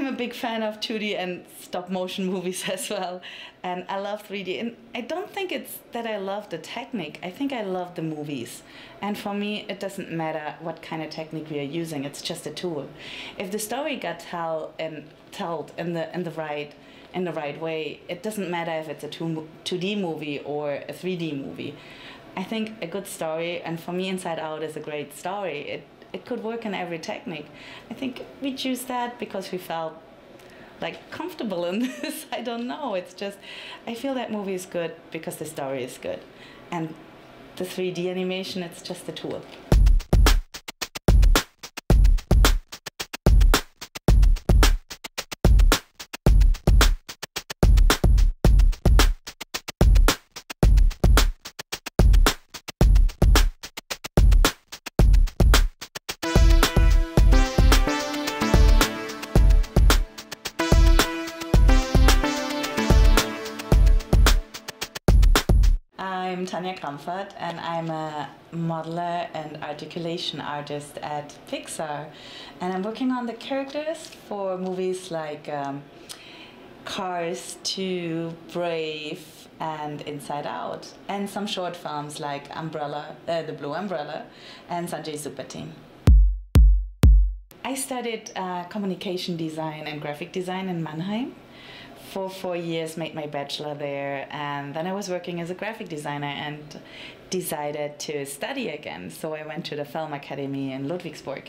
I'm a big fan of 2D and stop motion movies as well, and I love 3D. And I don't think it's that I love the technique, I think I love the movies. And for me, it doesn't matter what kind of technique we are using, it's just a tool. If the story got told in the right way, it doesn't matter if it's a 2D movie or a 3D movie. I think a good story, and for me Inside Out is a great story. It could work in every technique. I think we choose that because we felt like comfortable in this. I don't know, it's just, I feel that movie is good because the story is good. And the 3D animation, it's just a tool. I'm Tanja Krampfert, and I'm a modeler and articulation artist at Pixar. And I'm working on the characters for movies like Cars 2, Brave, and Inside Out. And some short films like Umbrella, The Blue Umbrella, and Sanjay's Super Team. I studied communication design and graphic design in Mannheim. For 4 years, made my bachelor there, and then I was working as a graphic designer and decided to study again. So I went to the Film Academy in Ludwigsburg.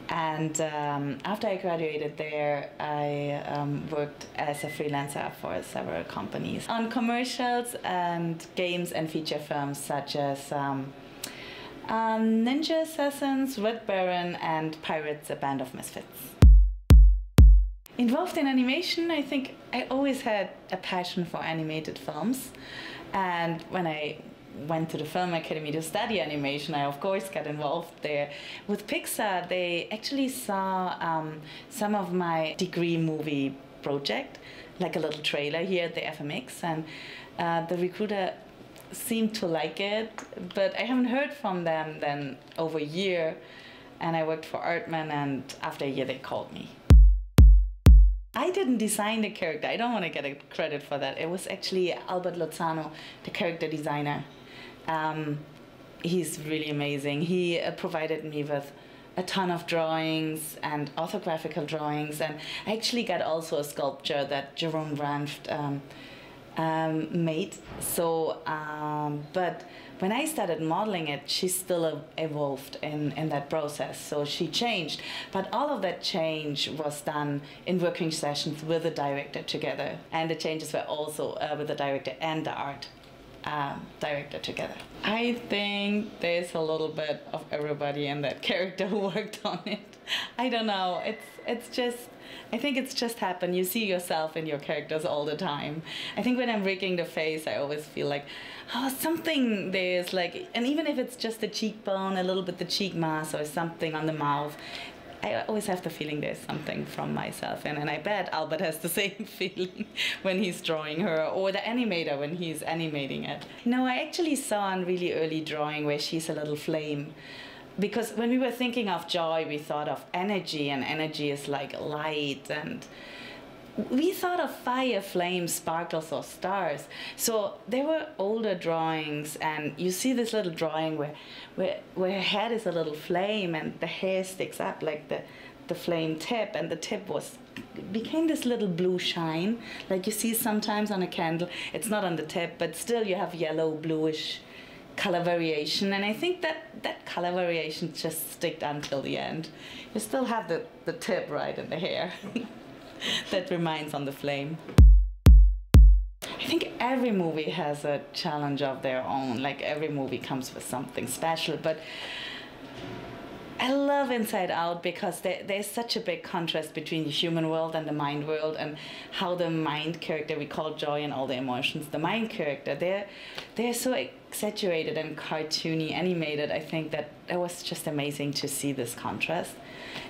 And after I graduated there, I worked as a freelancer for several companies on commercials and games and feature films such as Ninja Assassins, Red Baron, and Pirates, a Band of Misfits. Involved in animation, I think I always had a passion for animated films. And when I went to the Film Academy to study animation, I of course got involved there. With Pixar, they actually saw some of my degree movie project, like a little trailer here at the FMX, and the recruiter seemed to like it, but I haven't heard from them then over a year, and I worked for Artman, and after a year they called me. I didn't design the character. I don't want to get a credit for that. It was actually Albert Lozano, the character designer. He's really amazing. He provided me with a ton of drawings and orthographical drawings, and I actually got also a sculpture that Jerome Ranft made. So, but when I started modeling it, she still evolved in that process. So she changed, but all of that change was done in working sessions with the director together. And the changes were also with the director and the art director together. I think there's a little bit of everybody in that character who worked on it. I don't know, it's just, I think it's just happened. You see yourself in your characters all the time. I think when I'm rigging the face, I always feel like, oh, something there's like, and even if it's just the cheekbone, a little bit the cheek mask or something on the mouth, I always have the feeling there's something from myself in, and I bet Albert has the same feeling when he's drawing her, or the animator when he's animating it. No, I actually saw a really early drawing where she's a little flame. Because when we were thinking of joy, we thought of energy, and energy is like light, and we thought of fire, flames, sparkles, or stars. So there were older drawings, and you see this little drawing where her head is a little flame, and the hair sticks up like the flame tip, and the tip became this little blue shine, like you see sometimes on a candle. It's not on the tip, but still you have yellow, bluish color variation, and I think that color variation just sticked until the end. You still have the tip right in the hair that reminds on the flame. I think every movie has a challenge of their own, like every movie comes with something special, but I love Inside Out because there's such a big contrast between the human world and the mind world, and how the mind character, we call joy and all the emotions, the mind character, they're so exaggerated and cartoony, animated. I think that it was just amazing to see this contrast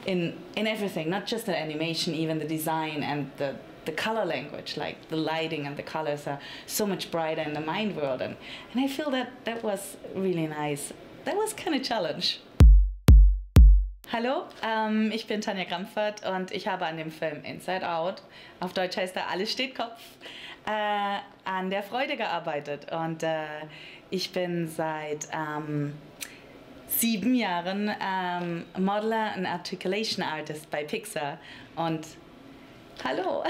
in everything, not just the animation, even the design and the color language, like the lighting and the colors are so much brighter in the mind world, and I feel that was really nice. That was kind of a challenge. Hallo, ich bin Tanja Krampfert und ich habe an dem Film Inside Out, auf Deutsch heißt er Alles steht Kopf, an der Freude gearbeitet. Und ich bin seit 7 Jahren Modeler und Articulation Artist bei Pixar. Und hallo!